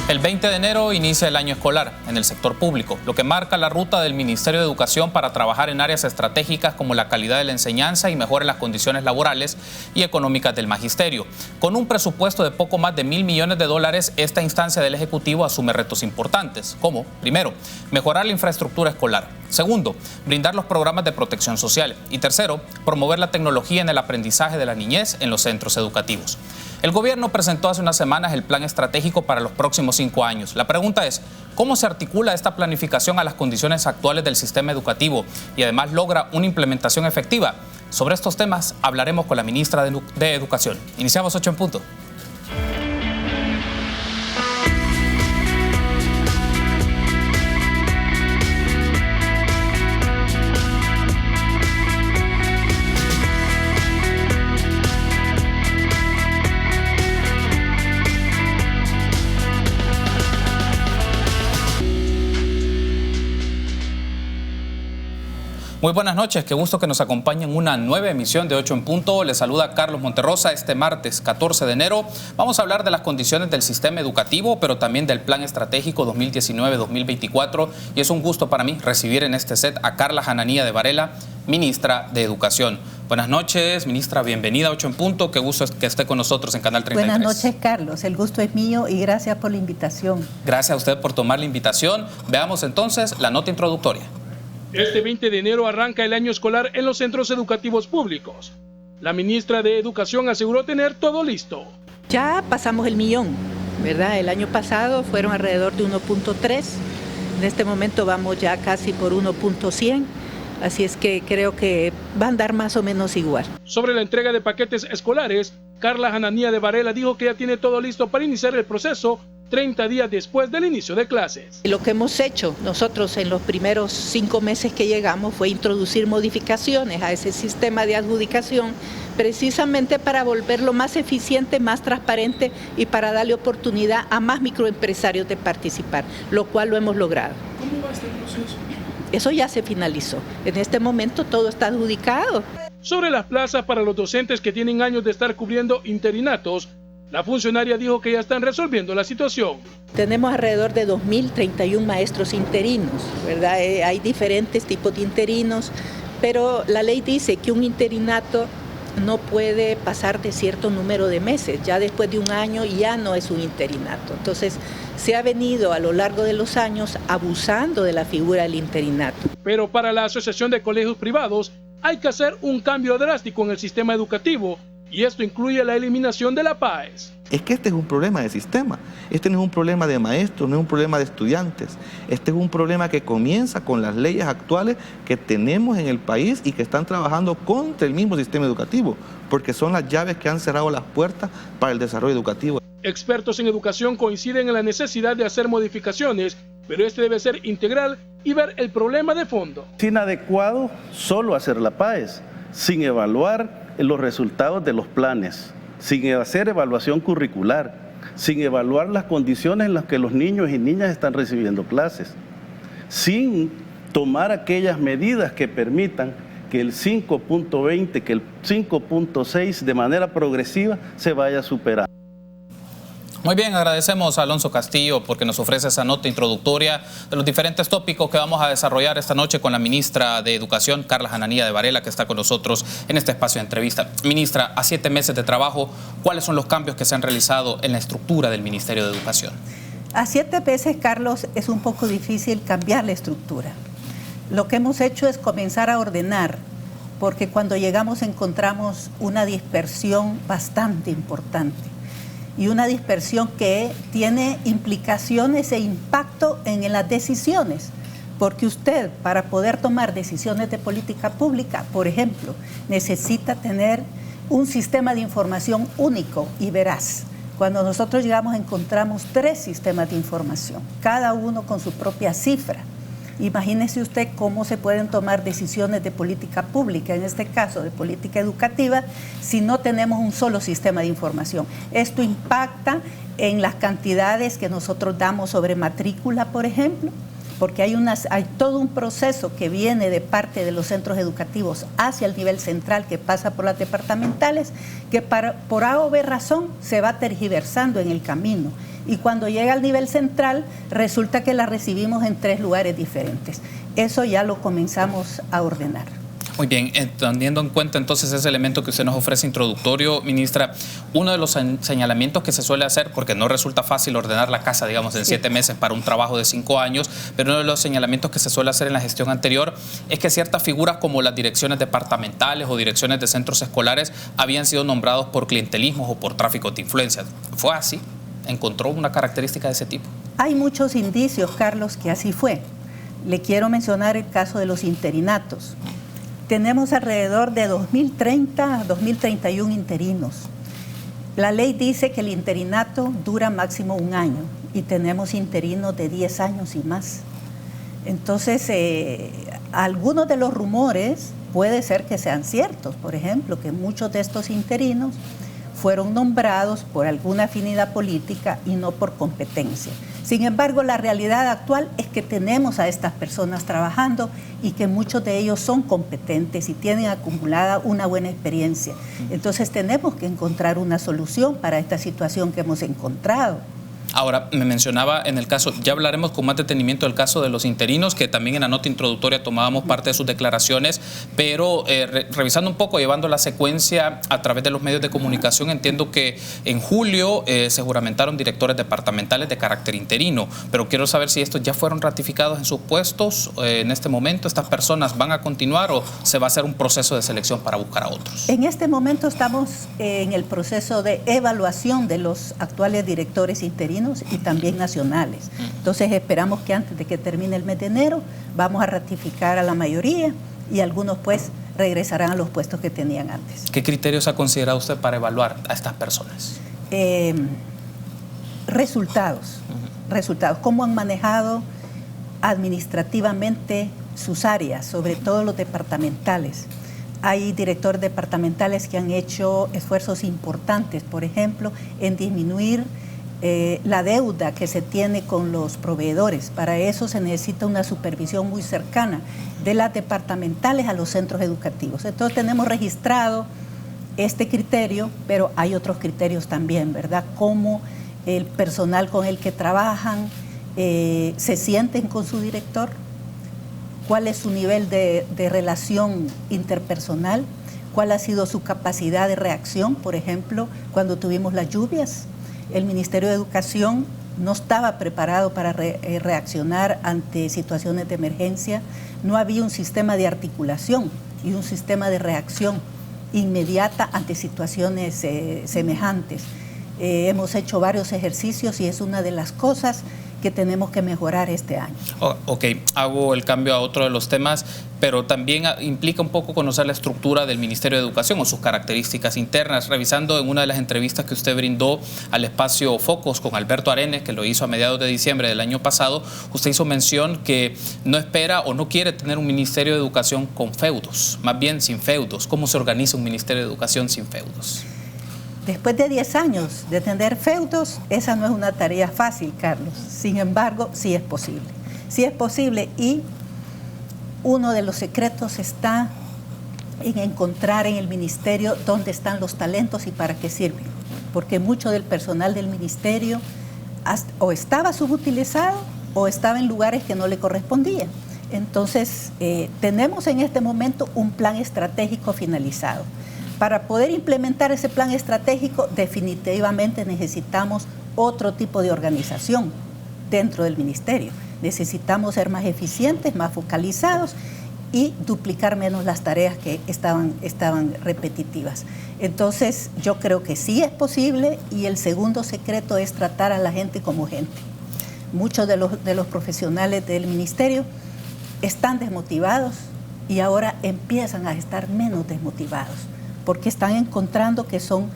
El 20 de enero inicia el año escolar en el sector público, lo que marca la ruta del Ministerio de Educación para trabajar en áreas estratégicas como la calidad de la enseñanza y mejora en las condiciones laborales y económicas del magisterio. Con un presupuesto de poco más de $1.000 millones, esta instancia del Ejecutivo asume retos importantes, como, primero, mejorar la infraestructura escolar. Segundo, brindar los programas de protección social. Y tercero, promover la tecnología en el aprendizaje de la niñez en los centros educativos. El gobierno presentó hace unas semanas el plan estratégico para los próximos 5 años. La pregunta es, ¿cómo se articula esta planificación a las condiciones actuales del sistema educativo y además logra una implementación efectiva? Sobre estos temas hablaremos con la ministra de Educación. Iniciamos 8 en punto. Muy buenas noches, qué gusto que nos acompañen en una nueva emisión de 8 en punto. Les saluda Carlos Monterrosa. Este martes 14 de enero vamos a hablar de las condiciones del sistema educativo, pero también del Plan Estratégico 2019-2024. Y es un gusto para mí recibir en este set a Carla Hananía de Varela, ministra de Educación. Buenas noches, ministra, bienvenida a 8 en punto. Qué gusto que esté con nosotros en Canal 33. Buenas noches, Carlos. El gusto es mío y gracias por la invitación. Gracias a usted por tomar la invitación. Veamos entonces la nota introductoria. Este 20 de enero arranca el año escolar en los centros educativos públicos. La ministra de Educación aseguró tener todo listo. Ya pasamos el millón, ¿verdad? El año pasado fueron alrededor de 1.3. En este momento vamos ya casi por 1.100. Así es que creo que va a andar más o menos igual. Sobre la entrega de paquetes escolares, Carla Hananía de Varela dijo que ya tiene todo listo para iniciar el proceso 30 días después del inicio de clases. Lo que hemos hecho nosotros en los primeros 5 meses que llegamos fue introducir modificaciones a ese sistema de adjudicación precisamente para volverlo más eficiente, más transparente y para darle oportunidad a más microempresarios de participar, lo cual lo hemos logrado. ¿Cómo va este proceso? Eso ya se finalizó. En este momento todo está adjudicado. Sobre las plazas para los docentes que tienen años de estar cubriendo interinatos, la funcionaria dijo que ya están resolviendo la situación. Tenemos alrededor de 2.031 maestros interinos, ¿verdad? Hay diferentes tipos de interinos, pero la ley dice que un interinato no puede pasar de cierto número de meses. Ya después de un año ya no es un interinato. Entonces, se ha venido a lo largo de los años abusando de la figura del interinato. Pero para la Asociación de Colegios Privados hay que hacer un cambio drástico en el sistema educativo. Y esto incluye la eliminación de la PAES. Es que este es un problema de sistema. Este no es un problema de maestros, no es un problema de estudiantes. Este es un problema que comienza con las leyes actuales que tenemos en el país y que están trabajando contra el mismo sistema educativo, porque son las llaves que han cerrado las puertas para el desarrollo educativo. Expertos en educación coinciden en la necesidad de hacer modificaciones, pero este debe ser integral y ver el problema de fondo. Es inadecuado solo hacer la PAES, sin evaluar los resultados de los planes, sin hacer evaluación curricular, sin evaluar las condiciones en las que los niños y niñas están recibiendo clases, sin tomar aquellas medidas que permitan que el 5.20, que el 5.6 de manera progresiva se vaya superando. Muy bien, agradecemos a Alonso Castillo porque nos ofrece esa nota introductoria de los diferentes tópicos que vamos a desarrollar esta noche con la ministra de Educación, Carla Hananía de Varela, que está con nosotros en este espacio de entrevista. Ministra, a 7 meses de trabajo, ¿cuáles son los cambios que se han realizado en la estructura del Ministerio de Educación? A 7 meses, Carlos, es un poco difícil cambiar la estructura. Lo que hemos hecho es comenzar a ordenar, porque cuando llegamos encontramos una dispersión bastante importante. Y una dispersión que tiene implicaciones e impacto en las decisiones, porque usted, para poder tomar decisiones de política pública, por ejemplo, necesita tener un sistema de información único y veraz. Cuando nosotros llegamos encontramos 3 sistemas de información, cada uno con su propia cifra. Imagínese usted cómo se pueden tomar decisiones de política pública, en este caso de política educativa, si no tenemos un solo sistema de información. Esto impacta en las cantidades que nosotros damos sobre matrícula, por ejemplo, porque hay todo un proceso que viene de parte de los centros educativos hacia el nivel central, que pasa por las departamentales, que por A o B razón se va tergiversando en el camino. Y cuando llega al nivel central, resulta que la recibimos en 3 lugares diferentes. Eso ya lo comenzamos a ordenar. Muy bien, teniendo en cuenta entonces ese elemento que usted nos ofrece introductorio, ministra, uno de los señalamientos que se suele hacer, porque no resulta fácil ordenar la casa, digamos, en 7 meses para un trabajo de 5 años, pero uno de los señalamientos que se suele hacer en la gestión anterior es que ciertas figuras como las direcciones departamentales o direcciones de centros escolares habían sido nombrados por clientelismo o por tráfico de influencias. ¿Fue así? ¿Encontró una característica de ese tipo? Hay muchos indicios, Carlos, que así fue. Le quiero mencionar el caso de los interinatos. Tenemos alrededor de 2.030 a 2.031 interinos. La ley dice que el interinato dura máximo 1 año y tenemos interinos de 10 años y más. Entonces, algunos de los rumores puede ser que sean ciertos. Por ejemplo, que muchos de estos interinos fueron nombrados por alguna afinidad política y no por competencia. Sin embargo, la realidad actual es que tenemos a estas personas trabajando y que muchos de ellos son competentes y tienen acumulada una buena experiencia. Entonces tenemos que encontrar una solución para esta situación que hemos encontrado. Ahora, me mencionaba en el caso, ya hablaremos con más detenimiento del caso de los interinos, que también en la nota introductoria tomábamos parte de sus declaraciones, pero revisando un poco, llevando la secuencia a través de los medios de comunicación, entiendo que en julio se juramentaron directores departamentales de carácter interino, pero quiero saber si estos ya fueron ratificados en sus puestos en este momento. ¿Estas personas van a continuar o se va a hacer un proceso de selección para buscar a otros? En este momento estamos en el proceso de evaluación de los actuales directores interinos y también nacionales. Entonces esperamos que antes de que termine el mes de enero vamos a ratificar a la mayoría y algunos pues regresarán a los puestos que tenían antes. ¿Qué criterios ha considerado usted para evaluar a estas personas? Resultados, cómo han manejado administrativamente sus áreas, sobre todo los departamentales. Hay directores departamentales que han hecho esfuerzos importantes, por ejemplo, en disminuir la deuda que se tiene con los proveedores. Para eso se necesita una supervisión muy cercana de las departamentales a los centros educativos. Entonces tenemos registrado este criterio, pero hay otros criterios también, ¿verdad? Cómo el personal con el que trabajan se sienten con su director, cuál es su nivel de relación interpersonal, cuál ha sido su capacidad de reacción. Por ejemplo, cuando tuvimos las lluvias, el Ministerio de Educación no estaba preparado para reaccionar ante situaciones de emergencia. No había un sistema de articulación y un sistema de reacción inmediata ante situaciones semejantes. Hemos hecho varios ejercicios y es una de las cosas que tenemos que mejorar este año. Ok, hago el cambio a otro de los temas, pero también implica un poco conocer la estructura del Ministerio de Educación o sus características internas. Revisando en una de las entrevistas que usted brindó al espacio Focos con Alberto Arenes, que lo hizo a mediados de diciembre del año pasado, usted hizo mención que no espera o no quiere tener un Ministerio de Educación con feudos, más bien sin feudos. ¿Cómo se organiza un Ministerio de Educación sin feudos? Después de 10 años de tener feudos, esa no es una tarea fácil, Carlos. Sin embargo, sí es posible. Sí es posible y uno de los secretos está en encontrar en el ministerio dónde están los talentos y para qué sirven. Porque mucho del personal del ministerio o estaba subutilizado o estaba en lugares que no le correspondían. Entonces, tenemos en este momento un plan estratégico finalizado. Para poder implementar ese plan estratégico, definitivamente necesitamos otro tipo de organización dentro del ministerio. Necesitamos ser más eficientes, más focalizados y duplicar menos las tareas que estaban repetitivas. Entonces, yo creo que sí es posible y el segundo secreto es tratar a la gente como gente. Muchos de los profesionales del ministerio están desmotivados y ahora empiezan a estar menos desmotivados, porque están encontrando que son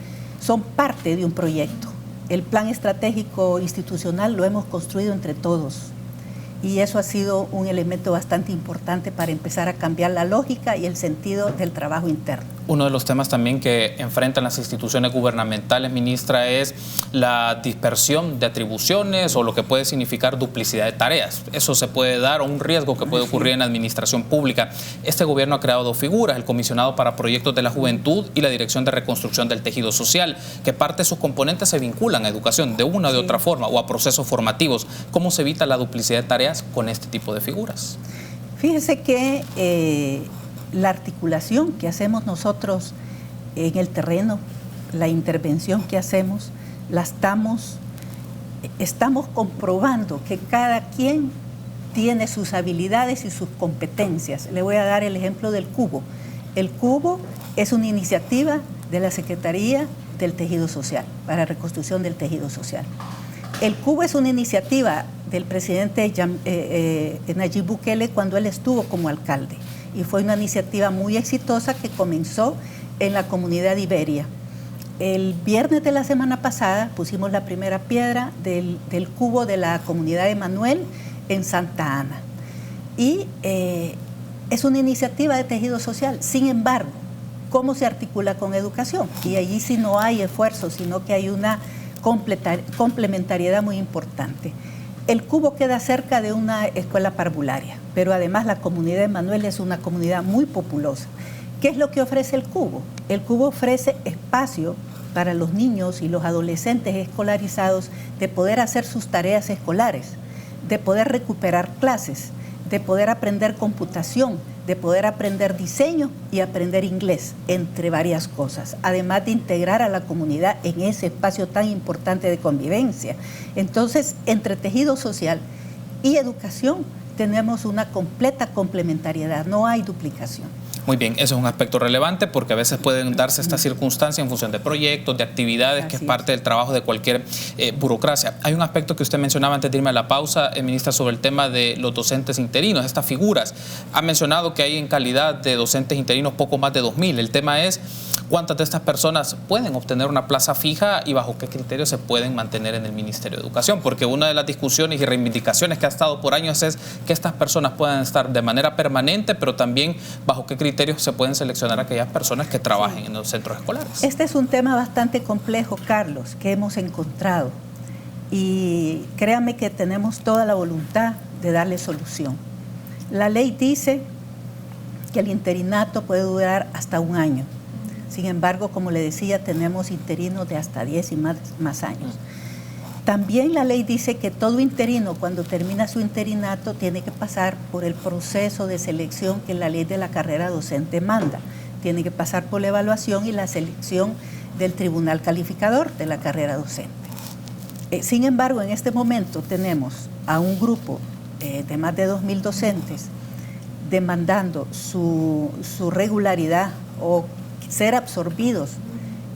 parte de un proyecto. El plan estratégico institucional lo hemos construido entre todos y eso ha sido un elemento bastante importante para empezar a cambiar la lógica y el sentido del trabajo interno. Uno de los temas también que enfrentan las instituciones gubernamentales, ministra, es la dispersión de atribuciones o lo que puede significar duplicidad de tareas. Eso se puede dar, o un riesgo que puede ocurrir en la administración pública. Este gobierno ha creado dos figuras, el comisionado para proyectos de la juventud y la dirección de reconstrucción del tejido social, que parte de sus componentes se vinculan a educación de una o de otra forma o a procesos formativos. ¿Cómo se evita la duplicidad de tareas con este tipo de figuras? Fíjese que la articulación que hacemos nosotros en el terreno, la intervención que hacemos, estamos comprobando que cada quien tiene sus habilidades y sus competencias. Le voy a dar el ejemplo del cubo. El cubo es una iniciativa de la Secretaría del Tejido Social, para reconstrucción del tejido social. El cubo es una iniciativa del presidente Nayib Bukele cuando él estuvo como alcalde, y fue una iniciativa muy exitosa que comenzó en la comunidad de Iberia. El viernes de la semana pasada pusimos la primera piedra del cubo de la comunidad de Manuel en Santa Ana. Y es una iniciativa de tejido social. Sin embargo, ¿cómo se articula con educación? Y allí sí no hay esfuerzo, sino que hay una complementariedad muy importante. El cubo queda cerca de una escuela parvularia, pero además la comunidad de Manuel es una comunidad muy populosa. ¿Qué es lo que ofrece el cubo? El cubo ofrece espacio para los niños y los adolescentes escolarizados de poder hacer sus tareas escolares, de poder recuperar clases, de poder aprender computación, de poder aprender diseño y aprender inglés, entre varias cosas, además de integrar a la comunidad en ese espacio tan importante de convivencia. Entonces, entre tejido social y educación tenemos una completa complementariedad, no hay duplicación. Muy bien, eso es un aspecto relevante porque a veces pueden darse estas circunstancias en función de proyectos, de actividades, que es parte del trabajo de cualquier burocracia. Hay un aspecto que usted mencionaba antes de irme a la pausa, ministra, sobre el tema de los docentes interinos, estas figuras. Ha mencionado que hay en calidad de docentes interinos poco más de 2.000. El tema es cuántas de estas personas pueden obtener una plaza fija y bajo qué criterios se pueden mantener en el Ministerio de Educación, porque una de las discusiones y reivindicaciones que ha estado por años es que estas personas puedan estar de manera permanente, pero también bajo qué criterios se pueden seleccionar a aquellas personas que trabajen en los centros escolares. Este es un tema bastante complejo, Carlos, que hemos encontrado, y créame que tenemos toda la voluntad de darle solución. La ley dice que el interinato puede durar hasta 1 año. Sin embargo, como le decía, tenemos interinos de hasta 10 y más años. También la ley dice que todo interino, cuando termina su interinato, tiene que pasar por el proceso de selección que la ley de la carrera docente manda. Tiene que pasar por la evaluación y la selección del tribunal calificador de la carrera docente. Sin embargo, en este momento tenemos a un grupo de más de 2.000 docentes demandando su regularidad o ser absorbidos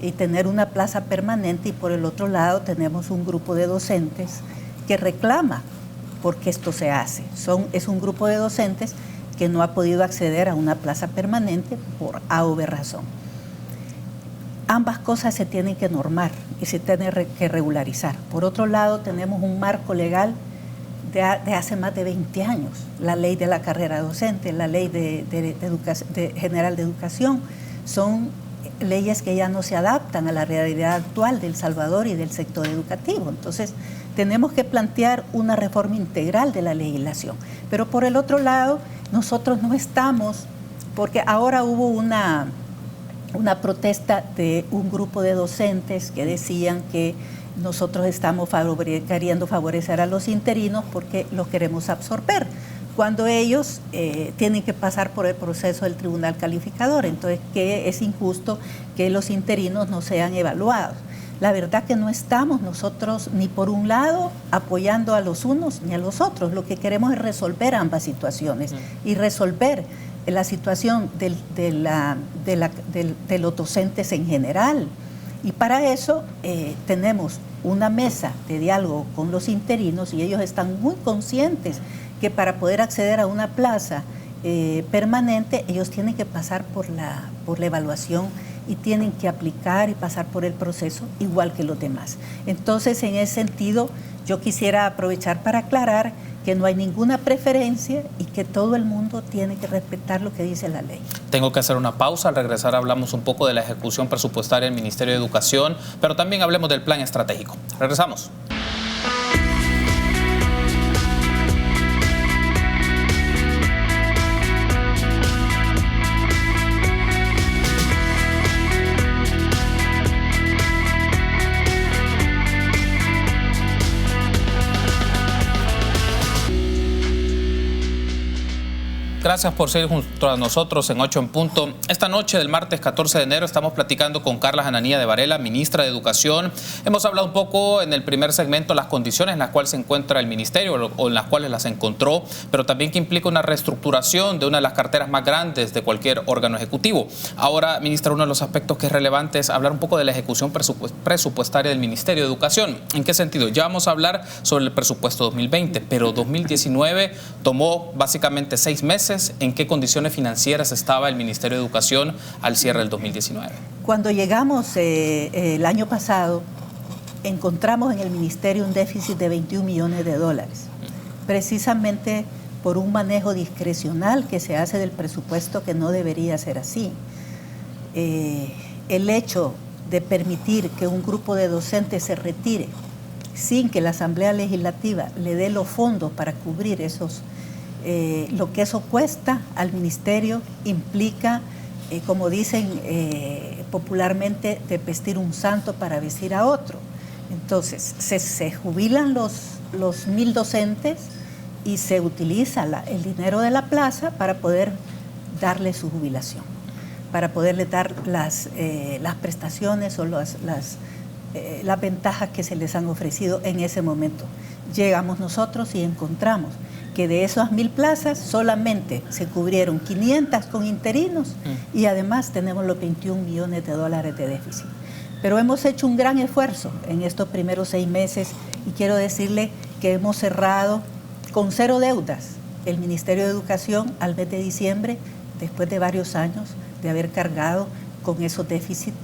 y tener una plaza permanente, y por el otro lado tenemos un grupo de docentes que reclama porque esto se hace. Es un grupo de docentes que no ha podido acceder a una plaza permanente por A o B razón. Ambas cosas se tienen que normar y se tienen que regularizar. Por otro lado, tenemos un marco legal de hace más de 20 años, la ley de la carrera docente, la ley general de educación, son leyes que ya no se adaptan a la realidad actual de El Salvador y del sector educativo. Entonces, tenemos que plantear una reforma integral de la legislación. Pero por el otro lado, nosotros no estamos, porque ahora hubo una protesta de un grupo de docentes que decían que nosotros estamos queriendo favorecer a los interinos porque los queremos absorber, cuando ellos tienen que pasar por el proceso del tribunal calificador. Entonces, que es injusto que los interinos no sean evaluados. La verdad que no estamos nosotros ni por un lado apoyando a los unos ni a los otros. Lo que queremos es resolver ambas situaciones y resolver la situación de los docentes en general. Y para eso tenemos una mesa de diálogo con los interinos, y ellos están muy conscientes que para poder acceder a una plaza permanente, ellos tienen que pasar por la evaluación y tienen que aplicar y pasar por el proceso igual que los demás. Entonces, en ese sentido, yo quisiera aprovechar para aclarar que no hay ninguna preferencia y que todo el mundo tiene que respetar lo que dice la ley. Tengo que hacer una pausa. Al regresar hablamos un poco de la ejecución presupuestaria del Ministerio de Educación, pero también hablemos del plan estratégico. Regresamos. Gracias por seguir junto a nosotros en 8 en punto. Esta noche del martes 14 de enero estamos platicando con Carla Hananía de Varela, ministra de Educación. Hemos hablado un poco en el primer segmento las condiciones en las cuales se encuentra el ministerio o en las cuales las encontró, pero también que implica una reestructuración de una de las carteras más grandes de cualquier órgano ejecutivo. Ahora, ministra, uno de los aspectos que es relevante es hablar un poco de la ejecución presupuestaria del Ministerio de Educación. ¿En qué sentido? Ya vamos a hablar sobre el presupuesto 2020, pero 2019 tomó básicamente 6 meses. ¿En qué condiciones financieras estaba el Ministerio de Educación al cierre del 2019? Cuando llegamos el año pasado, encontramos en el Ministerio un déficit de 21 millones de dólares, precisamente por un manejo discrecional que se hace del presupuesto que no debería ser así. El hecho de permitir que un grupo de docentes se retire sin que la Asamblea Legislativa le dé los fondos para cubrir lo que eso cuesta al ministerio implica, como dicen popularmente, de vestir un santo para vestir a otro. Entonces, se jubilan los 1,000 docentes y se utiliza el dinero de la plaza para poder darle su jubilación, para poderle dar las prestaciones o las ventajas que se les han ofrecido en ese momento. Llegamos nosotros y encontramos que de esas 1,000 plazas solamente se cubrieron 500 con interinos y además tenemos los 21 millones de dólares de déficit. Pero hemos hecho un gran esfuerzo en estos primeros 6 meses y quiero decirle que hemos cerrado con 0 deudas el Ministerio de Educación al mes de diciembre, después de varios años de haber cargado con esos déficits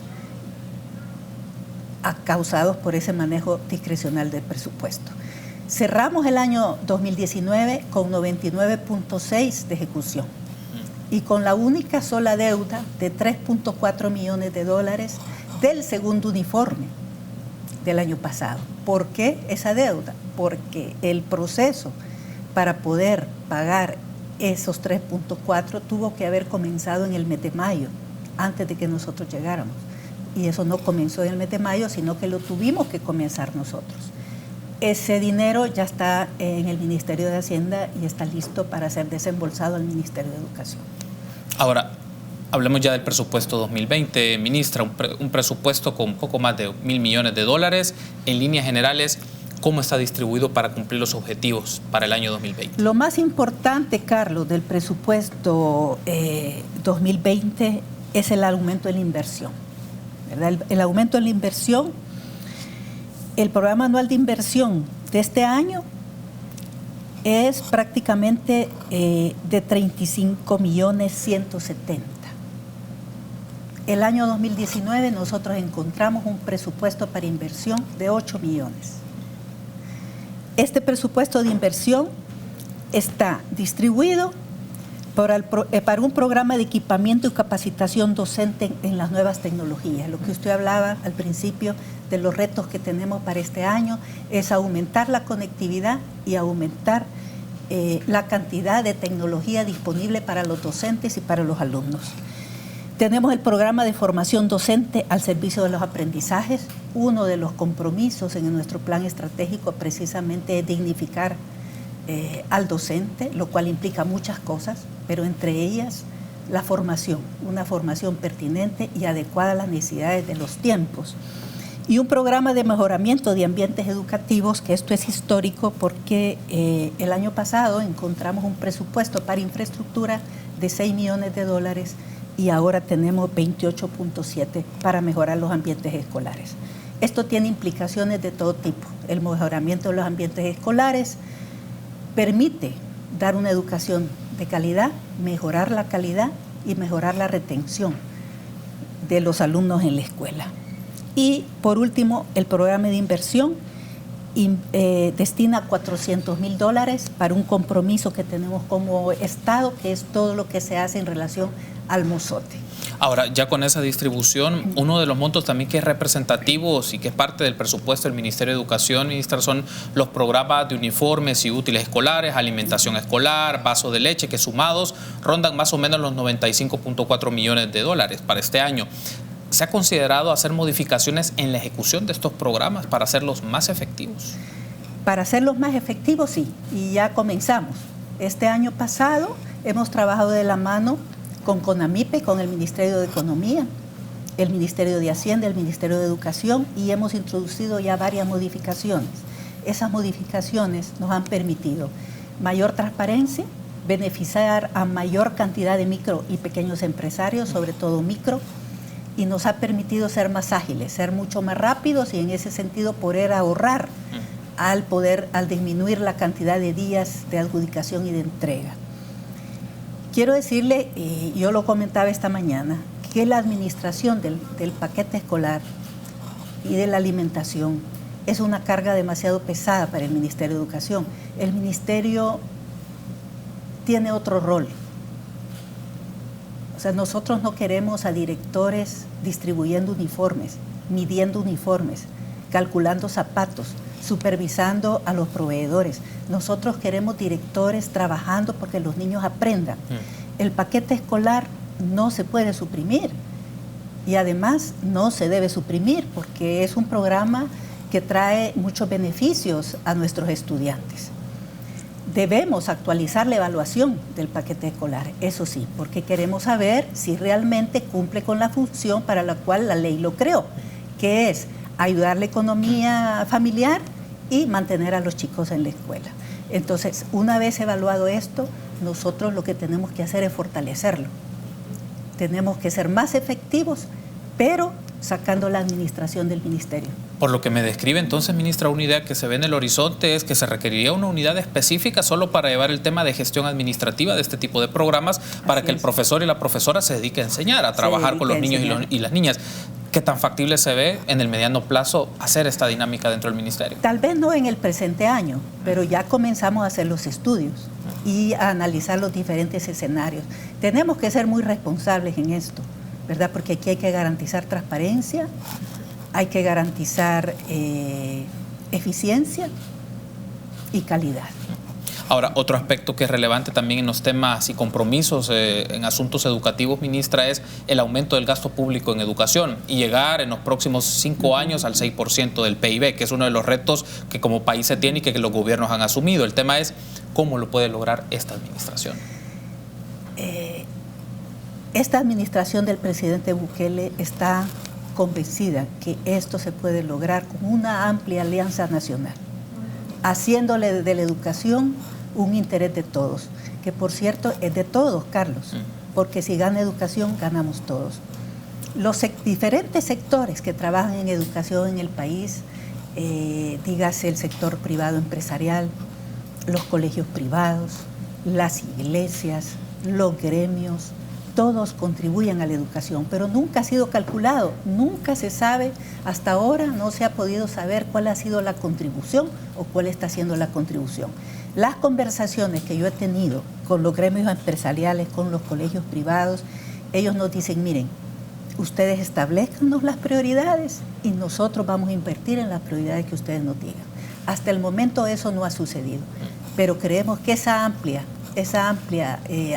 causados por ese manejo discrecional del presupuesto. Cerramos el año 2019 con 99.6 de ejecución y con la única sola deuda de 3.4 millones de dólares del segundo uniforme del año pasado. ¿Por qué esa deuda? Porque el proceso para poder pagar esos 3.4 tuvo que haber comenzado en el mes de mayo, antes de que nosotros llegáramos. Y eso no comenzó en el mes de mayo, sino que lo tuvimos que comenzar nosotros. Ese dinero ya está en el Ministerio de Hacienda y está listo para ser desembolsado al Ministerio de Educación. Ahora, hablemos ya del presupuesto 2020, ministra, un presupuesto con poco más de 1,000 millones de dólares. En líneas generales, ¿cómo está distribuido para cumplir los objetivos para el año 2020? Lo más importante, Carlos, del presupuesto 2020 es el aumento de la inversión, ¿verdad? El aumento de la inversión. El programa anual de inversión de este año es prácticamente de 35.170.000. El año 2019 nosotros encontramos un presupuesto para inversión de 8 millones. Este presupuesto de inversión está distribuido para un programa de equipamiento y capacitación docente en las nuevas tecnologías. Lo que usted hablaba al principio de los retos que tenemos para este año es aumentar la conectividad y aumentar la cantidad de tecnología disponible para los docentes y para los alumnos. Tenemos el programa de formación docente al servicio de los aprendizajes. Uno de los compromisos en nuestro plan estratégico precisamente es dignificar al docente, lo cual implica muchas cosas, pero entre ellas la formación, una formación pertinente y adecuada a las necesidades de los tiempos. Y un programa de mejoramiento de ambientes educativos, que esto es histórico porque el año pasado encontramos un presupuesto para infraestructura de 6 millones de dólares y ahora tenemos 28.7 para mejorar los ambientes escolares. Esto tiene implicaciones de todo tipo. El mejoramiento de los ambientes escolares permite dar una educación de calidad, mejorar la calidad y mejorar la retención de los alumnos en la escuela. Y por último, el programa de inversión destina $400,000 para un compromiso que tenemos como Estado, que es todo lo que se hace en relación al mozote. Ahora, ya con esa distribución, uno de los montos también que es representativo y que es parte del presupuesto del Ministerio de Educación, ministra, son los programas de uniformes y útiles escolares, alimentación escolar, vaso de leche, que sumados rondan más o menos los $95.4 millones para este año. ¿Se ha considerado hacer modificaciones en la ejecución de estos programas para hacerlos más efectivos? Para hacerlos más efectivos, sí, y ya comenzamos. Este año pasado hemos trabajado de la mano con CONAMIPE, con el Ministerio de Economía, el Ministerio de Hacienda, el Ministerio de Educación, y hemos introducido ya varias modificaciones. Esas modificaciones nos han permitido mayor transparencia, beneficiar a mayor cantidad de micro y pequeños empresarios, sobre todo micro, y nos ha permitido ser más ágiles, ser mucho más rápidos y en ese sentido poder ahorrar al disminuir la cantidad de días de adjudicación y de entrega. Quiero decirle, yo lo comentaba esta mañana, que la administración del paquete escolar y de la alimentación es una carga demasiado pesada para el Ministerio de Educación. El Ministerio tiene otro rol. O sea, nosotros no queremos a directores distribuyendo uniformes, midiendo uniformes, calculando zapatos, supervisando a los proveedores. Nosotros queremos directores trabajando porque los niños aprendan. El paquete escolar no se puede suprimir y además no se debe suprimir porque es un programa que trae muchos beneficios a nuestros estudiantes. Debemos actualizar la evaluación del paquete escolar, eso sí, porque queremos saber si realmente cumple con la función para la cual la ley lo creó, que es ayudar la economía familiar y mantener a los chicos en la escuela. Entonces, una vez evaluado esto, nosotros lo que tenemos que hacer es fortalecerlo. Tenemos que ser más efectivos, pero sacando la administración del ministerio. Por lo que me describe entonces, ministra, una idea que se ve en el horizonte es que se requeriría una unidad específica solo para llevar el tema de gestión administrativa de este tipo de programas, para que el profesor y la profesora se dediquen a enseñar, a trabajar con los niños y las niñas. ¿Qué tan factible se ve en el mediano plazo hacer esta dinámica dentro del ministerio? Tal vez no en el presente año, pero ya comenzamos a hacer los estudios y a analizar los diferentes escenarios. Tenemos que ser muy responsables en esto, ¿verdad? Porque aquí hay que garantizar transparencia, hay que garantizar eficiencia y calidad. Ahora, otro aspecto que es relevante también en los temas y compromisos en asuntos educativos, ministra, es el aumento del gasto público en educación y llegar en los próximos 5 años al 6% del PIB, que es uno de los retos que como país se tiene y que los gobiernos han asumido. El tema es cómo lo puede lograr esta administración. Esta administración del presidente Bukele está convencida que esto se puede lograr con una amplia alianza nacional, haciéndole de la educación un interés de todos, que por cierto es de todos, Carlos, porque si gana educación, ganamos todos. Los diferentes sectores que trabajan en educación en el país, dígase el sector privado empresarial, los colegios privados, las iglesias, los gremios, todos contribuyen a la educación, pero nunca ha sido calculado, nunca se sabe, hasta ahora no se ha podido saber cuál ha sido la contribución o cuál está siendo la contribución. Las conversaciones que yo he tenido con los gremios empresariales, con los colegios privados, ellos nos dicen, miren, ustedes establezcanos las prioridades y nosotros vamos a invertir en las prioridades que ustedes nos digan. Hasta el momento eso no ha sucedido, pero creemos que esa amplia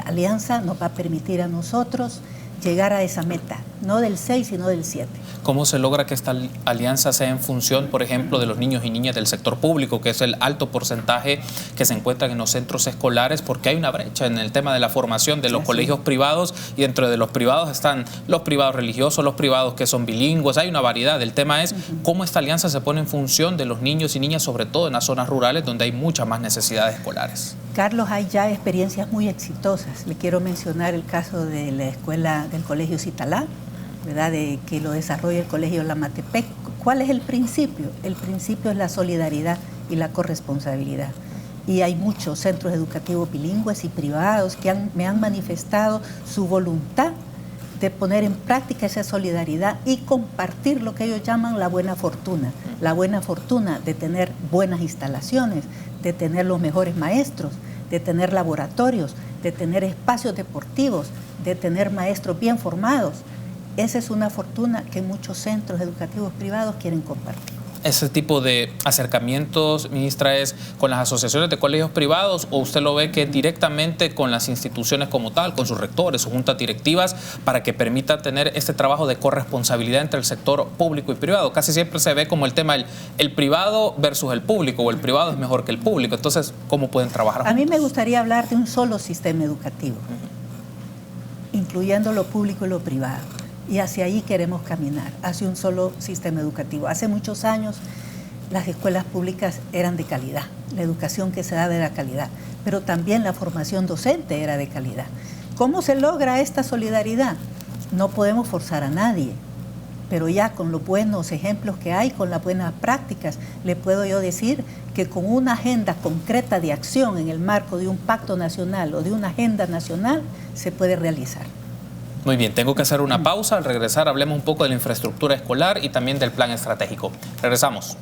alianza nos va a permitir a nosotros llegar a esa meta, no del 6, sino del 7. ¿Cómo se logra que esta alianza sea en función, por ejemplo, de los niños y niñas del sector público, que es el alto porcentaje que se encuentran en los centros escolares? Porque hay una brecha en el tema de la formación de los colegios privados, y dentro de los privados están los privados religiosos, los privados que son bilingües, hay una variedad. El tema es cómo esta alianza se pone en función de los niños y niñas, sobre todo en las zonas rurales donde hay muchas más necesidades escolares. Carlos, hay ya experiencias muy exitosas. Le quiero mencionar el caso de la escuela del Colegio Citalá, ¿verdad? De que lo desarrolla el Colegio Lamatepec. ¿Cuál es el principio? El principio es la solidaridad y la corresponsabilidad. Y hay muchos centros educativos bilingües y privados que me han manifestado su voluntad de poner en práctica esa solidaridad y compartir lo que ellos llaman la buena fortuna. la buena fortuna de tener buenas instalaciones, de tener los mejores maestros, de tener laboratorios, de tener espacios deportivos, de tener maestros bien formados. Esa es una fortuna que muchos centros educativos privados quieren compartir. ¿Ese tipo de acercamientos, ministra, es con las asociaciones de colegios privados o usted lo ve que directamente con las instituciones como tal, con sus rectores, sus juntas directivas, para que permita tener este trabajo de corresponsabilidad entre el sector público y privado? Casi siempre se ve como el tema el privado versus el público, o el privado es mejor que el público. Entonces, ¿cómo pueden trabajar? A mí me gustaría hablar de un solo sistema educativo, incluyendo lo público y lo privado. Y hacia ahí queremos caminar, hacia un solo sistema educativo. Hace muchos años las escuelas públicas eran de calidad, la educación que se daba era de calidad, pero también la formación docente era de calidad. ¿Cómo se logra esta solidaridad? No podemos forzar a nadie, pero ya con los buenos ejemplos que hay, con las buenas prácticas, le puedo yo decir que con una agenda concreta de acción en el marco de un pacto nacional o de una agenda nacional se puede realizar. Muy bien, tengo que hacer una pausa. Al regresar hablemos un poco de la infraestructura escolar y también del plan estratégico. Regresamos.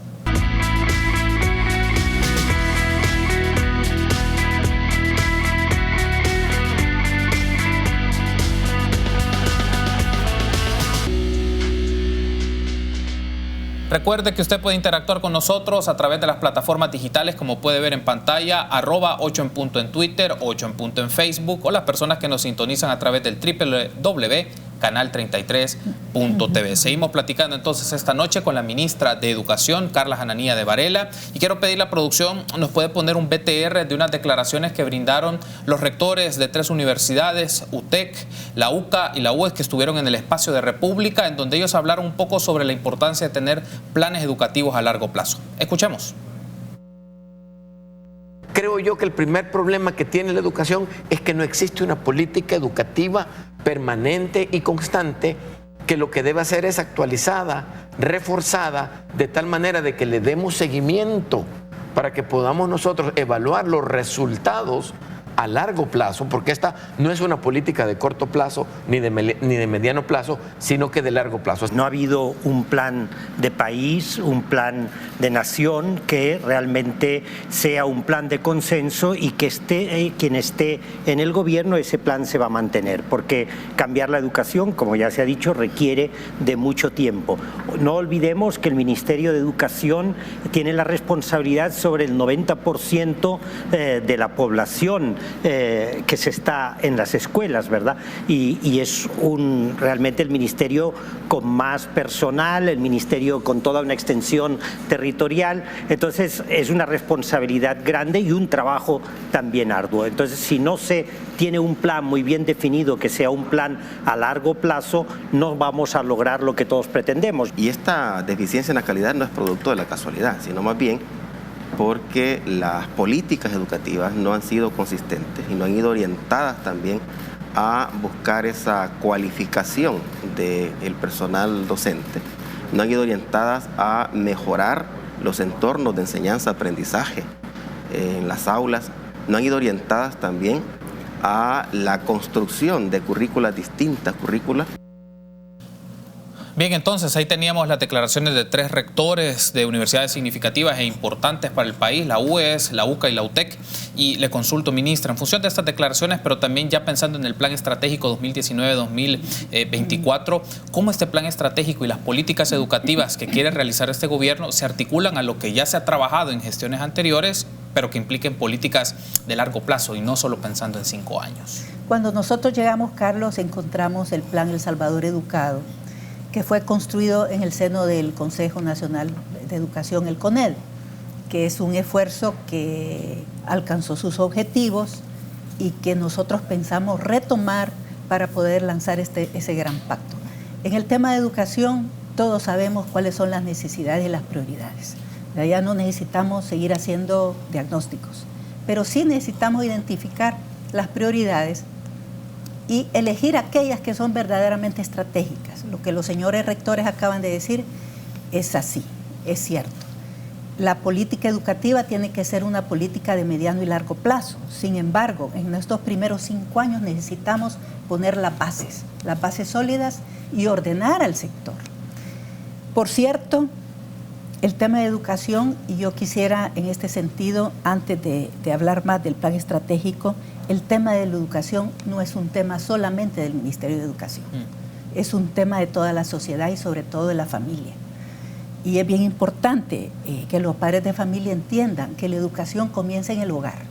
Recuerde que usted puede interactuar con nosotros a través de las plataformas digitales, como puede ver en pantalla, @8 en punto en Twitter, 8 en punto en Facebook, o las personas que nos sintonizan a través del www.canal33.tv. Seguimos platicando entonces esta noche con la ministra de Educación, Carla Hananía de Varela, y quiero pedir la producción, nos puede poner un BTR de unas declaraciones que brindaron los rectores de 3 universidades, UTEC, la UCA y la UES, que estuvieron en el espacio de República, en donde ellos hablaron un poco sobre la importancia de tener planes educativos a largo plazo. Escuchemos. Creo yo que el primer problema que tiene la educación es que no existe una política educativa permanente y constante, que lo que debe hacer es actualizada, reforzada, de tal manera de que le demos seguimiento para que podamos nosotros evaluar los resultados a largo plazo, porque esta no es una política de corto plazo ni de mediano plazo, sino que de largo plazo. No ha habido un plan de país, un plan de nación que realmente sea un plan de consenso y que quien esté en el gobierno, ese plan se va a mantener, porque cambiar la educación, como ya se ha dicho, requiere de mucho tiempo. No olvidemos que el Ministerio de Educación tiene la responsabilidad sobre el 90% de la población que se está en las escuelas, ¿verdad? Y es realmente el ministerio con más personal, el ministerio con toda una extensión territorial. Entonces es una responsabilidad grande y un trabajo también arduo. Entonces, si no se tiene un plan muy bien definido, que sea un plan a largo plazo, no vamos a lograr lo que todos pretendemos. Y esta deficiencia en la calidad no es producto de la casualidad, sino más bien porque las políticas educativas no han sido consistentes y no han ido orientadas también a buscar esa cualificación del personal docente, no han ido orientadas a mejorar los entornos de enseñanza-aprendizaje en las aulas, no han ido orientadas también a la construcción de currículas distintas, currículas. Bien, entonces ahí teníamos las declaraciones de 3 rectores de universidades significativas e importantes para el país, la UES, la UCA y la UTEC. Y le consulto, ministra, en función de estas declaraciones, pero también ya pensando en el plan estratégico 2019-2024, ¿cómo este plan estratégico y las políticas educativas que quiere realizar este gobierno se articulan a lo que ya se ha trabajado en gestiones anteriores, pero que impliquen políticas de largo plazo y no solo pensando en 5 años? Cuando nosotros llegamos, Carlos, encontramos el plan El Salvador Educado, que fue construido en el seno del Consejo Nacional de Educación, el CONED, que es un esfuerzo que alcanzó sus objetivos y que nosotros pensamos retomar para poder lanzar ese gran pacto. En el tema de educación, todos sabemos cuáles son las necesidades y las prioridades. Ya no necesitamos seguir haciendo diagnósticos, pero sí necesitamos identificar las prioridades y elegir aquellas que son verdaderamente estratégicas. Lo que los señores rectores acaban de decir es así, es cierto. La política educativa tiene que ser una política de mediano y largo plazo. Sin embargo, en estos primeros 5 años necesitamos poner las bases sólidas y ordenar al sector. Por cierto, El tema de educación, y yo quisiera en este sentido, antes de hablar más del plan estratégico, el tema de la educación no es un tema solamente del Ministerio de Educación, es un tema de toda la sociedad y sobre todo de la familia. Y es bien importante que los padres de familia entiendan que la educación comienza en el hogar.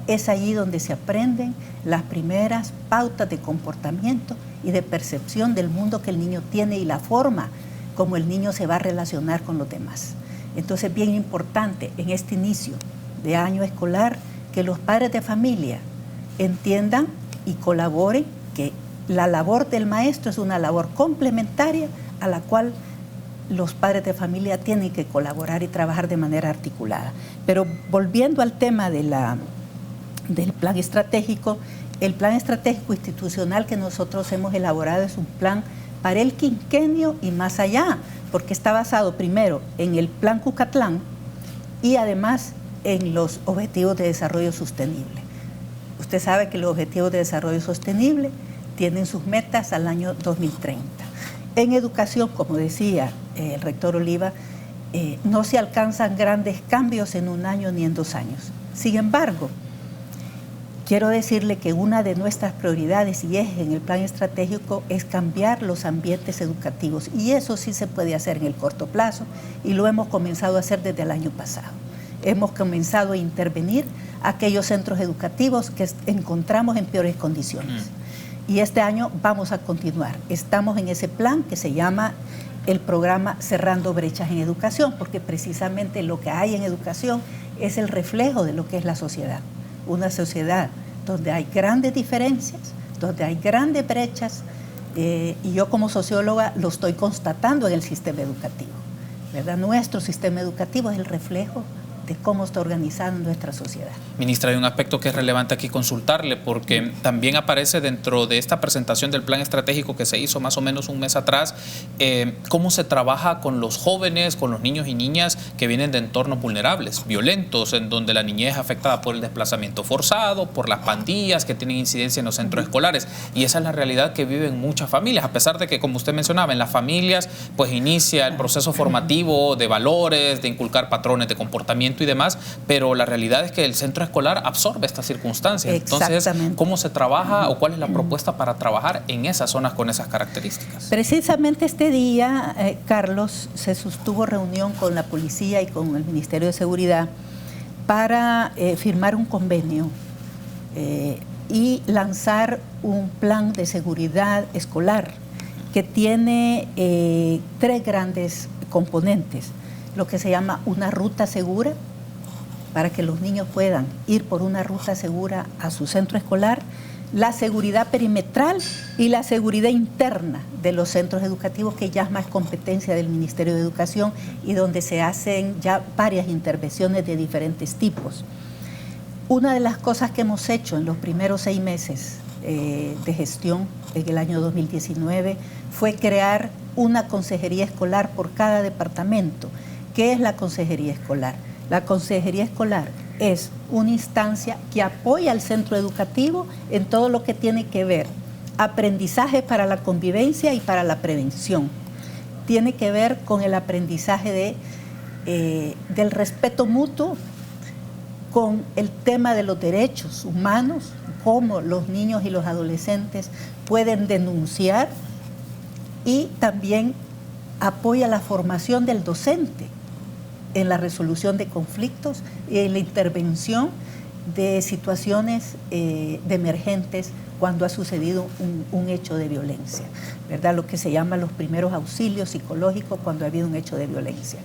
Es allí donde se aprenden las primeras pautas de comportamiento y de percepción del mundo que el niño tiene y la forma como el niño se va a relacionar con los demás. Entonces es bien importante en este inicio de año escolar que los padres de familia entiendan y colaboren que la labor del maestro es una labor complementaria a la cual los padres de familia tienen que colaborar y trabajar de manera articulada. Pero volviendo al tema del plan estratégico, el plan estratégico institucional que nosotros hemos elaborado es un plan para el quinquenio y más allá, porque está basado primero en el Plan Cucatlán y además en los Objetivos de Desarrollo Sostenible. Usted sabe que los Objetivos de Desarrollo Sostenible tienen sus metas al año 2030. En educación, como decía el rector Oliva, no se alcanzan grandes cambios en un año ni en 2 años. Sin embargo, quiero decirle que una de nuestras prioridades y ejes en el plan estratégico es cambiar los ambientes educativos y eso sí se puede hacer en el corto plazo y lo hemos comenzado a hacer desde el año pasado. Hemos comenzado a intervenir aquellos centros educativos que encontramos en peores condiciones. Y este año vamos a continuar. Estamos en ese plan que se llama el programa Cerrando Brechas en Educación, porque precisamente lo que hay en educación es el reflejo de lo que es la sociedad. Una sociedad donde hay grandes diferencias, donde hay grandes brechas, y yo como socióloga lo estoy constatando en el sistema educativo, ¿verdad? Nuestro sistema educativo es el reflejo de cómo está organizada nuestra sociedad. Ministra, hay un aspecto que es relevante aquí consultarle, porque también aparece dentro de esta presentación del plan estratégico que se hizo más o menos un mes atrás, cómo se trabaja con los jóvenes, con los niños y niñas que vienen de entornos vulnerables, violentos, en donde la niñez es afectada por el desplazamiento forzado, por las pandillas que tienen incidencia en los centros escolares, y esa es la realidad que viven muchas familias, a pesar de que, como usted mencionaba, en las familias pues inicia el proceso formativo de valores, de inculcar patrones de comportamiento y demás, pero la realidad es que el centro escolar absorbe estas circunstancias. Entonces, ¿cómo se trabaja o cuál es la propuesta para trabajar en esas zonas con esas características? Precisamente este día, Carlos, se sostuvo reunión con la policía y con el Ministerio de Seguridad para firmar un convenio y lanzar un plan de seguridad escolar que tiene 3 grandes componentes. Lo que se llama una ruta segura, para que los niños puedan ir por una ruta segura a su centro escolar, la seguridad perimetral y la seguridad interna de los centros educativos, que ya es más competencia del Ministerio de Educación y donde se hacen ya varias intervenciones de diferentes tipos. Una de las cosas que hemos hecho en los primeros 6 meses de gestión en el año 2019 fue crear una consejería escolar por cada departamento. ¿Qué es la consejería escolar? La consejería escolar es una instancia que apoya al centro educativo en todo lo que tiene que ver aprendizaje para la convivencia y para la prevención. Tiene que ver con el aprendizaje del respeto mutuo, con el tema de los derechos humanos, cómo los niños y los adolescentes pueden denunciar, y también apoya la formación del docente en la resolución de conflictos y en la intervención de situaciones de emergentes cuando ha sucedido un hecho de violencia, ¿verdad? Lo que se llama los primeros auxilios psicológicos cuando ha habido un hecho de violencia.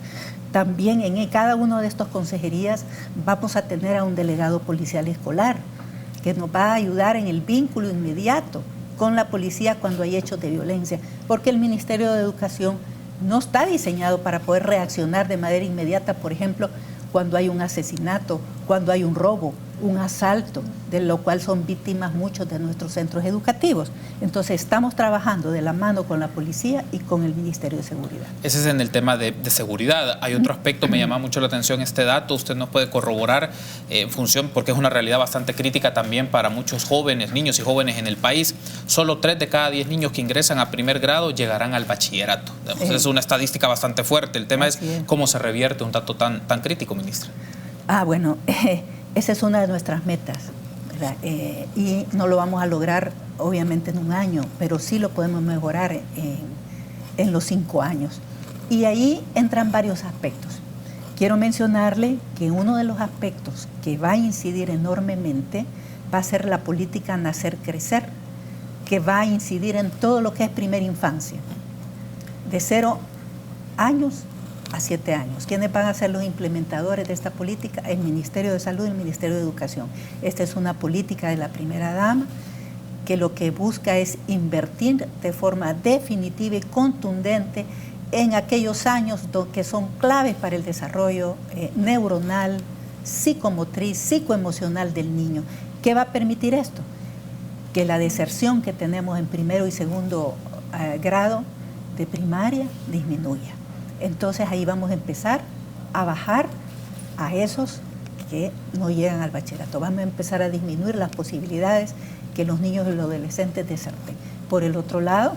También en cada una de estas consejerías vamos a tener a un delegado policial escolar que nos va a ayudar en el vínculo inmediato con la policía cuando hay hechos de violencia, porque el Ministerio de Educación no está diseñado para poder reaccionar de manera inmediata, por ejemplo, cuando hay un asesinato, cuando hay un robo. un asalto, de lo cual son víctimas muchos de nuestros centros educativos. Entonces estamos trabajando de la mano con la policía y con el Ministerio de Seguridad. Ese es en el tema de seguridad. Hay otro aspecto, me llama mucho la atención este dato, usted nos puede corroborar en función, porque es una realidad bastante crítica también para muchos jóvenes, niños y jóvenes en el país. Solo 3 de cada 10 niños que ingresan a primer grado llegarán al bachillerato. Es una estadística bastante fuerte. El tema es cómo se revierte un dato tan crítico, ministra. Bueno, esa es una de nuestras metas, ¿verdad? Y no lo vamos a lograr obviamente en un año, pero sí lo podemos mejorar en los 5 años. Y ahí entran varios aspectos. Quiero mencionarle que uno de los aspectos que va a incidir enormemente va a ser la política Nacer Crecer, que va a incidir en todo lo que es primera infancia, de 0 años a 7 años. ¿Quiénes van a ser los implementadores de esta política? El Ministerio de Salud y el Ministerio de Educación. Esta es una política de la primera dama que lo que busca es invertir de forma definitiva y contundente en aquellos años que son claves para el desarrollo neuronal, psicomotriz, psicoemocional del niño. ¿Qué va a permitir esto? Que la deserción que tenemos en primero y segundo grado de primaria disminuya. Entonces ahí vamos a empezar a bajar a esos que no llegan al bachillerato. Vamos a empezar a disminuir las posibilidades que los niños y los adolescentes deserten. Por el otro lado,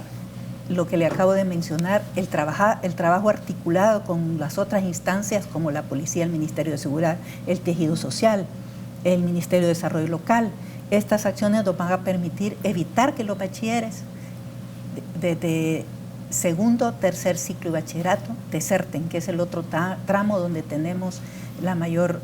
lo que le acabo de mencionar, el trabajo articulado con las otras instancias como la policía, el Ministerio de Seguridad, el tejido social, el Ministerio de Desarrollo Local. Estas acciones nos van a permitir evitar que los bachilleres de segundo, tercer ciclo y bachillerato deserten, que es el otro tramo donde tenemos el mayor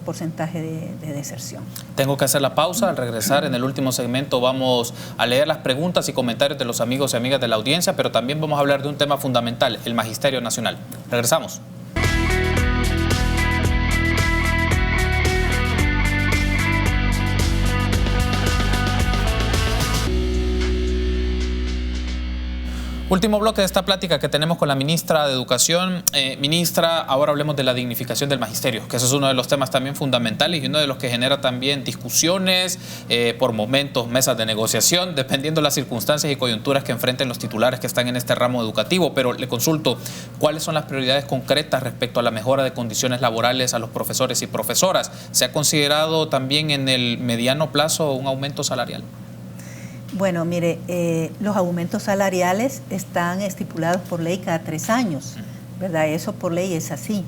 porcentaje de deserción. Tengo que hacer la pausa. Al regresar en el último segmento vamos a leer las preguntas y comentarios de los amigos y amigas de la audiencia, pero también vamos a hablar de un tema fundamental, el Magisterio Nacional. Regresamos. Último bloque de esta plática que tenemos con la ministra de Educación. Ministra, ahora hablemos de la dignificación del magisterio, que ese es uno de los temas también fundamentales y uno de los que genera también discusiones, por momentos mesas de negociación, dependiendo de las circunstancias y coyunturas que enfrenten los titulares que están en este ramo educativo. Pero le consulto, ¿cuáles son las prioridades concretas respecto a la mejora de condiciones laborales a los profesores y profesoras? ¿Se ha considerado también en el mediano plazo un aumento salarial? Bueno, mire, los aumentos salariales están estipulados por ley cada 3 años, ¿verdad? Eso por ley es así.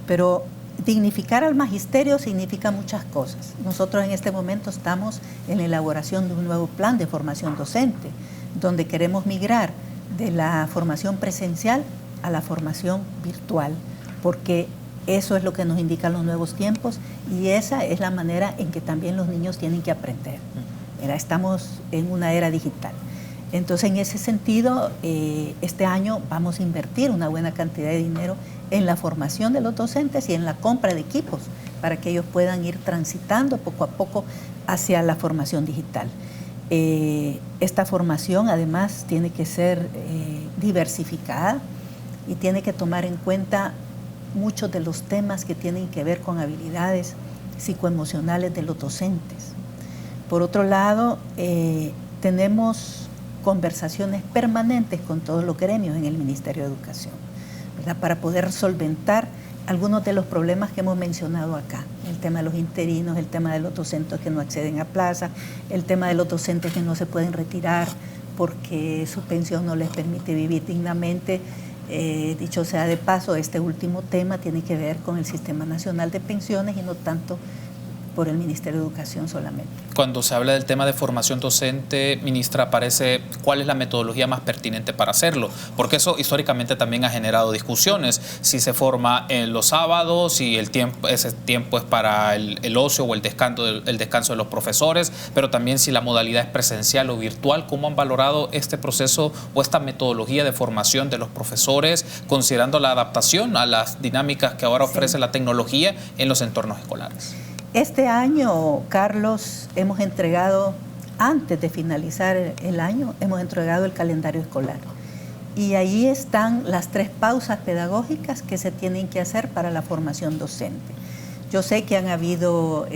Pero dignificar al magisterio significa muchas cosas. Nosotros en este momento estamos en la elaboración de un nuevo plan de formación docente, donde queremos migrar de la formación presencial a la formación virtual, porque eso es lo que nos indican los nuevos tiempos y esa es la manera en que también los niños tienen que aprender. Estamos en una era digital. Entonces, en ese sentido, este año vamos a invertir una buena cantidad de dinero en la formación de los docentes y en la compra de equipos para que ellos puedan ir transitando poco a poco hacia la formación digital. Esta formación, además, tiene que ser diversificada y tiene que tomar en cuenta muchos de los temas que tienen que ver con habilidades psicoemocionales de los docentes. Por otro lado, tenemos conversaciones permanentes con todos los gremios en el Ministerio de Educación, ¿verdad? Para poder solventar algunos de los problemas que hemos mencionado acá. El tema de los interinos, el tema de los docentes que no acceden a plaza, el tema de los docentes que no se pueden retirar porque su pensión no les permite vivir dignamente. Dicho sea de paso, este último tema tiene que ver con el Sistema Nacional de Pensiones y no tanto por el Ministerio de Educación solamente. Cuando se habla del tema de formación docente, ministra, aparece cuál es la metodología más pertinente para hacerlo, porque eso históricamente también ha generado discusiones, si se forma en los sábados, si ese tiempo es para el ocio o el descanso de los profesores, pero también si la modalidad es presencial o virtual. ¿Cómo han valorado este proceso o esta metodología de formación de los profesores, considerando la adaptación a las dinámicas que ahora ofrece la tecnología en los entornos escolares? Este año, Carlos, hemos entregado, antes de finalizar el año, hemos entregado el calendario escolar. Y ahí están las 3 pausas pedagógicas que se tienen que hacer para la formación docente. Yo sé que han habido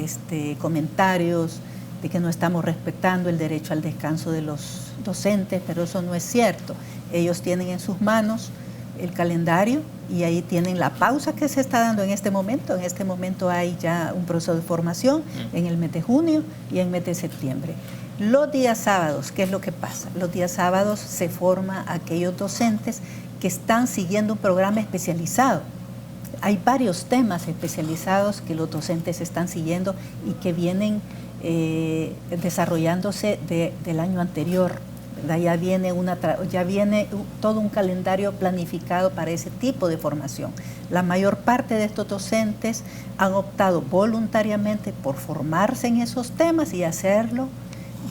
comentarios de que no estamos respetando el derecho al descanso de los docentes, pero eso no es cierto. Ellos tienen en sus manos el calendario y ahí tienen la pausa que se está dando en este momento. En este momento hay ya un proceso de formación en el mes de junio y en el mes de septiembre. Los días sábados, ¿qué es lo que pasa? Los días sábados se forma aquellos docentes que están siguiendo un programa especializado. Hay varios temas especializados que los docentes están siguiendo y que vienen desarrollándose del año anterior, ¿verdad? Ya viene todo un calendario planificado para ese tipo de formación. La mayor parte de estos docentes han optado voluntariamente por formarse en esos temas y hacerlo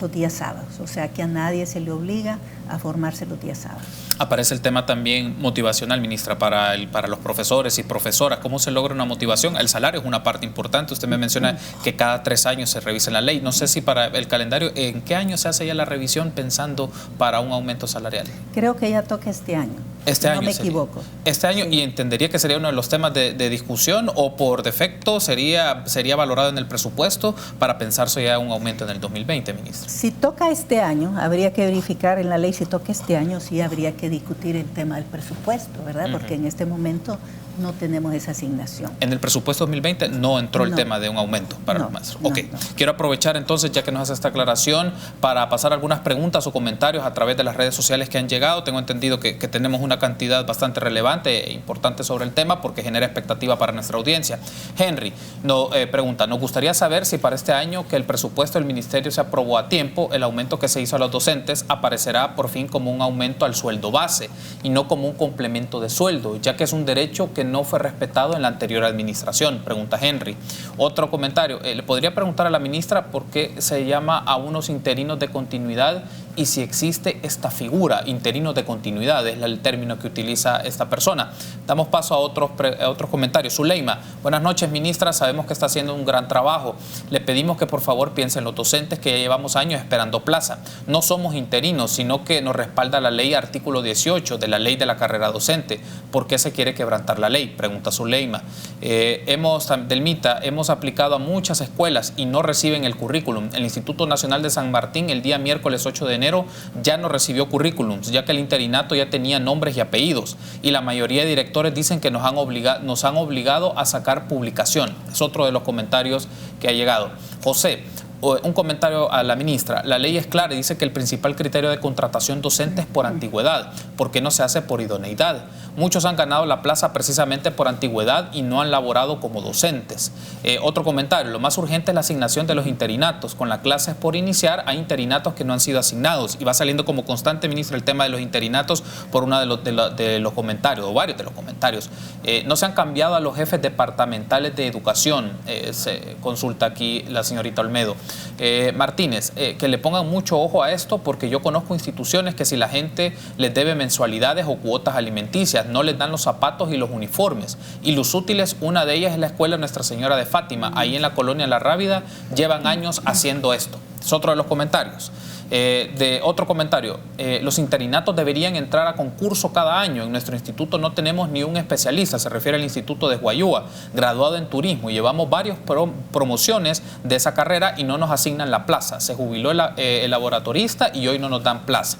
los días sábados, o sea que a nadie se le obliga a formarse los días sábados. Aparece el tema también motivacional, ministra, para los profesores y profesoras. ¿Cómo se logra una motivación? El salario es una parte importante. Usted me menciona que cada 3 años se revisa la ley. No sé si para el calendario, ¿en qué año se hace ya la revisión pensando para un aumento salarial? Creo que ya toca este año. Este año no me equivoco. Este año, sí. Y entendería que sería uno de los temas de discusión, o por defecto sería valorado en el presupuesto para pensarse ya un aumento en el 2020, ministra. Si toca este año, habría que verificar en la ley si toca este año, sí habría que discutir el tema del presupuesto, ¿verdad? Porque en este momento no tenemos esa asignación. En el presupuesto 2020 no entró el tema de un aumento para los maestros. Ok, quiero aprovechar entonces, ya que nos hace esta aclaración, para pasar algunas preguntas o comentarios a través de las redes sociales que han llegado. Tengo entendido que tenemos una cantidad bastante relevante e importante sobre el tema porque genera expectativa para nuestra audiencia. Henry pregunta, nos gustaría saber si para este año que el presupuesto del ministerio se aprobó a tiempo, el aumento que se hizo a los docentes aparecerá por fin como un aumento al sueldo base y no como un complemento de sueldo, ya que es un derecho que no fue respetado en la anterior administración, pregunta Henry. Otro comentario, le podría preguntar a la ministra por qué se llama a unos interinos de continuidad y si existe esta figura, interinos de continuidad, es el término que utiliza esta persona. Damos paso a otros comentarios. Zuleima, buenas noches, ministra, sabemos que está haciendo un gran trabajo. Le pedimos que por favor piensen los docentes que ya llevamos años esperando plaza. No somos interinos, sino que nos respalda la ley artículo 18 de la ley de la carrera docente. ¿Por qué se quiere quebrantar la ley? Pregunta Zuleima. Delmita, hemos aplicado a muchas escuelas y no reciben el currículum. El Instituto Nacional de San Martín el día miércoles 8 de enero ya no recibió currículums, ya que el interinato ya tenía nombres y apellidos y la mayoría de directores dicen que nos han obligado a sacar publicación. Es otro de los comentarios que ha llegado. José, un comentario a la ministra. La ley es clara y dice que el principal criterio de contratación docente es por antigüedad. ¿Por qué no se hace por idoneidad? Muchos han ganado la plaza precisamente por antigüedad y no han laborado como docentes. Otro comentario. Lo más urgente es la asignación de los interinatos. Con las clases por iniciar hay interinatos que no han sido asignados y va saliendo como constante, ministra, el tema de los interinatos por uno de los comentarios, o varios de los comentarios. No se han cambiado a los jefes departamentales de educación, se consulta aquí la señorita Olmedo. Martínez, que le pongan mucho ojo a esto porque yo conozco instituciones que si la gente les debe mensualidades o cuotas alimenticias, no les dan los zapatos y los uniformes. Y los útiles, una de ellas es la escuela Nuestra Señora de Fátima, ahí en la colonia La Rábida, llevan años haciendo esto. Es otro de los comentarios. Otro comentario, los interinatos deberían entrar a concurso cada año. En nuestro instituto no tenemos ni un especialista, se refiere al Instituto de Guayúa, graduado en turismo, y llevamos varias promociones de esa carrera y no nos asignan la plaza. Se jubiló el laboratorista y hoy no nos dan plaza.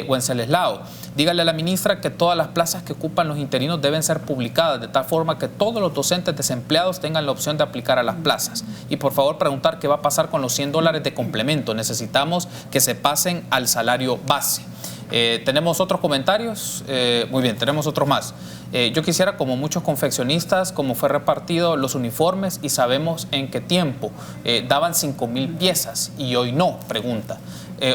Wenceslao, dígale a la ministra que todas las plazas que ocupan los interinos deben ser publicadas de tal forma que todos los docentes desempleados tengan la opción de aplicar a las plazas. Y por favor preguntar qué va a pasar con los $100 de complemento. Necesitamos que se pasen al salario base. ¿Tenemos otros comentarios? Muy bien, tenemos otros más. Yo quisiera, como muchos confeccionistas, como fue repartido los uniformes y sabemos en qué tiempo daban 5,000 piezas y hoy no, pregunta.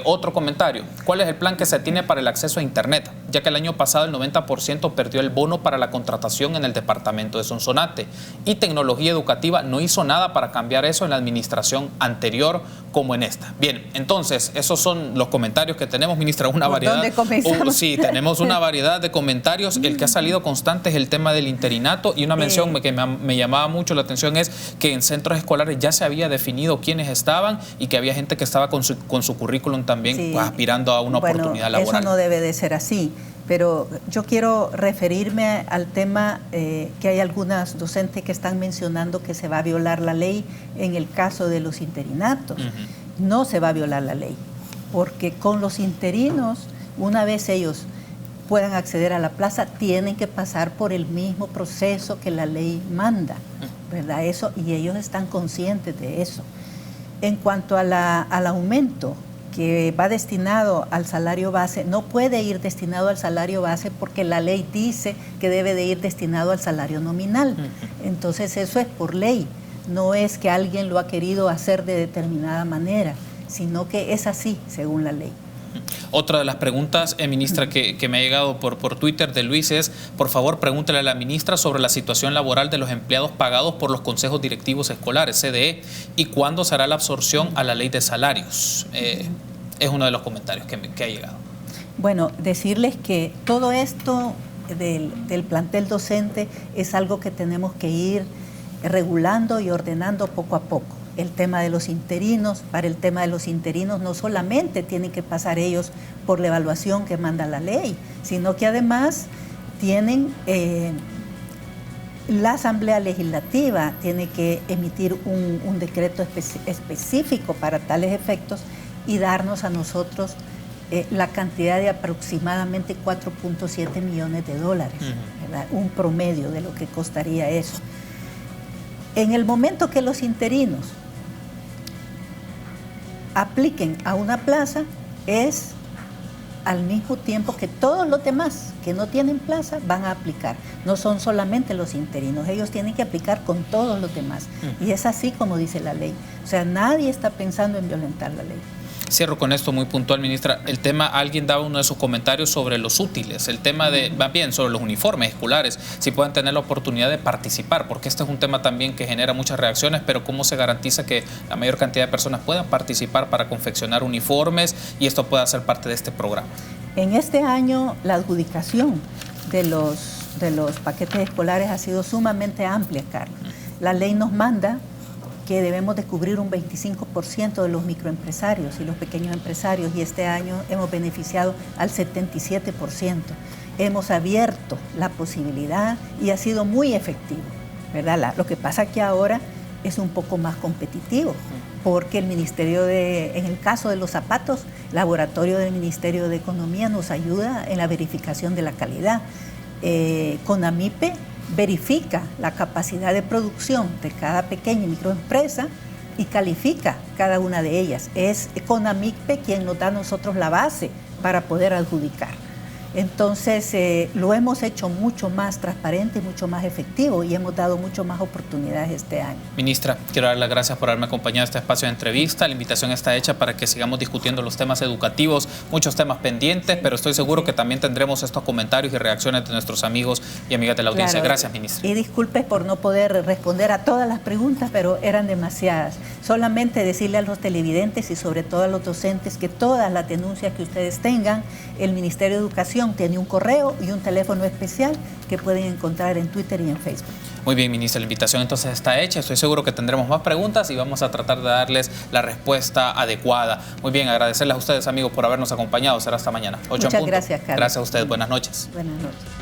Otro comentario, ¿cuál es el plan que se tiene para el acceso a Internet? Ya que el año pasado el 90% perdió el bono para la contratación en el departamento de Sonsonate y Tecnología Educativa no hizo nada para cambiar eso en la administración anterior como en esta. Bien, entonces, esos son los comentarios que tenemos, ministra, una variedad. ¿Dónde comenzamos? Sí, tenemos una variedad de comentarios. El que ha salido constante es el tema del interinato y una mención que me llamaba mucho la atención es que en centros escolares ya se había definido quiénes estaban y que había gente que estaba con su currículum también, sí, aspirando a una oportunidad laboral. Eso no debe de ser así. pero yo quiero referirme al tema que hay algunas docentes que están mencionando que se va a violar la ley en el caso de los interinatos. No se va a violar la ley, porque con los interinos, una vez ellos puedan acceder a la plaza, tienen que pasar por el mismo proceso que la ley manda, ¿verdad? Eso, y ellos están conscientes de eso. En cuanto al aumento que va destinado al salario base, no puede ir destinado al salario base porque la ley dice que debe de ir destinado al salario nominal. Entonces eso es por ley, no es que alguien lo ha querido hacer de determinada manera, sino que es así según la ley. Otra de las preguntas, ministra, que me ha llegado por Twitter de Luis es, por favor, pregúntele a la ministra sobre la situación laboral de los empleados pagados por los consejos directivos escolares, CDE, y cuándo será la absorción a la ley de salarios. Es uno de los comentarios que ha llegado. Bueno, decirles que todo esto del plantel docente es algo que tenemos que ir regulando y ordenando poco a poco. El tema de los interinos, para el tema de los interinos no solamente tienen que pasar ellos por la evaluación que manda la ley, sino que además tienen, la Asamblea Legislativa tiene que emitir un decreto específico para tales efectos y darnos a nosotros la cantidad de aproximadamente 4.7 millones de dólares, ¿verdad? Un promedio de lo que costaría eso. En el momento que los interinos apliquen a una plaza, es al mismo tiempo que todos los demás que no tienen plaza van a aplicar. No son solamente los interinos, ellos tienen que aplicar con todos los demás. Y es así como dice la ley. O sea, nadie está pensando en violentar la ley. Cierro con esto muy puntual, ministra. El tema, alguien daba uno de sus comentarios sobre los útiles, el tema de, más bien, sobre los uniformes escolares, si pueden tener la oportunidad de participar, porque este es un tema también que genera muchas reacciones, pero cómo se garantiza que la mayor cantidad de personas puedan participar para confeccionar uniformes y esto pueda ser parte de este programa. En este año, la adjudicación de los paquetes escolares ha sido sumamente amplia, Carlos. La ley nos manda que debemos de cubrir un 25% de los microempresarios y los pequeños empresarios, y este año hemos beneficiado al 77%. Hemos abierto la posibilidad y ha sido muy efectivo, ¿verdad? Lo que pasa que ahora es un poco más competitivo, porque el Ministerio en el caso de los zapatos, el laboratorio del Ministerio de Economía nos ayuda en la verificación de la calidad. CONAMIPE verifica la capacidad de producción de cada pequeña y microempresa y califica cada una de ellas. Es CONAMIPE quien nos da a nosotros la base para poder adjudicar. Entonces, lo hemos hecho mucho más transparente, mucho más efectivo y hemos dado mucho más oportunidades este año. Ministra, quiero dar las gracias por haberme acompañado a este espacio de entrevista. La invitación está hecha para que sigamos discutiendo los temas educativos, muchos temas pendientes, pero estoy seguro que también tendremos estos comentarios y reacciones de nuestros amigos y amigas de la audiencia. Claro. Gracias, ministra. Y disculpe por no poder responder a todas las preguntas, pero eran demasiadas. Solamente decirle a los televidentes y sobre todo a los docentes que todas las denuncias que ustedes tengan, el Ministerio de Educación tiene un correo y un teléfono especial que pueden encontrar en Twitter y en Facebook. Muy bien, ministra, la invitación entonces está hecha. Estoy seguro que tendremos más preguntas y vamos a tratar de darles la respuesta adecuada. Muy bien, agradecerles a ustedes, amigos, por habernos acompañado. Será hasta mañana. 8 en punto. Muchas gracias, Carlos. Gracias a ustedes. Buenas noches. Buenas noches.